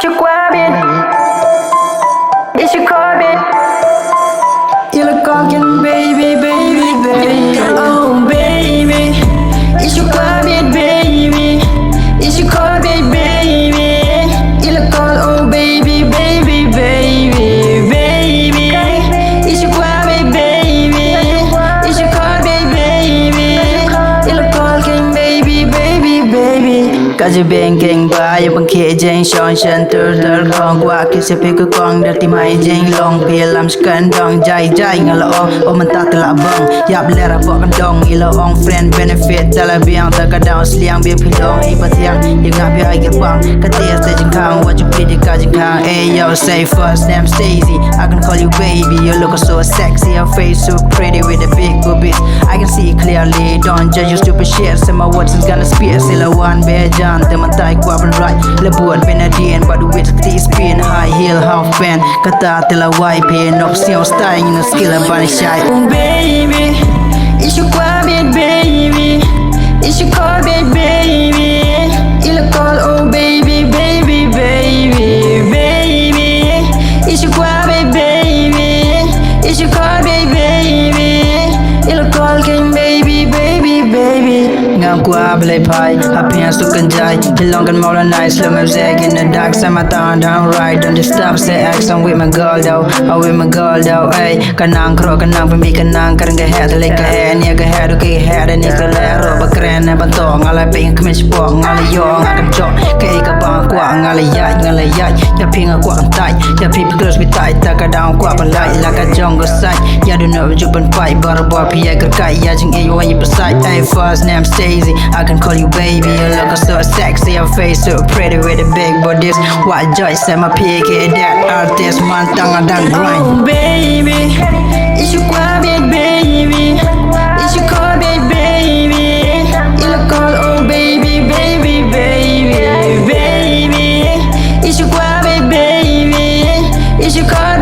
Tu crois bien, et je crois bien. You look talking, baby, baby, baby. Oh, baby, et je crois bien, baby. Et je crois bien, baby. You look all, oh, baby, baby, baby, baby. Et je crois bien, baby. Et je crois bien, baby. You look talking, baby, baby, baby. Kaji bengking ba yung pangke jeng shon shan tur kong wa kisi piku kong dati mai jeng long pilam skan dong jai jai ngalaong o mentat labang yap lera bok dong ilaong friend benefit tala biang ta kadang sliang bi pilong ibat yang ngap ya ai bang katia sa jeng kang what you pidi ka jeng kang hey yo say first name Stacy I can call you baby you look so sexy your face so pretty with the big boobies I can see clearly don't judge you stupid shit say my words is gonna spear sila one bed teman tai kuat ben right lebuat benadien but with the spin high heel half band kata tela wai pen option style in skill and bunny shy oh baby is you quiet baby is you call baby you look all oh baby baby baby baby is you quiet baby is you call baby you look all king baby baby baby ngam qua play pie happiness to kanjai hilong kan more nice slow music in the dark sama down right don't just stop say action with my girl though oh with my girl though hey kanang kro kanang pembi kanang karang ke head like ke head ni ke head ke head ni ke lero bakren na bantong ala ping kemish pong ala yo ngam jo ke ka bang kwa ngala yai ya ping kwa tai ya pip girls with tight ta ka down kwa palai la ka jong go sai ya do know you ban fight bar bar pi ya ka kai ya jing e yo yi beside hey first name Stacy I can call you baby you look so sexy your face so pretty with the big bodies what joy say my pig that artist man tang grind oh baby is you quiet baby is you call baby you look all oh baby baby baby baby is you quiet baby is you call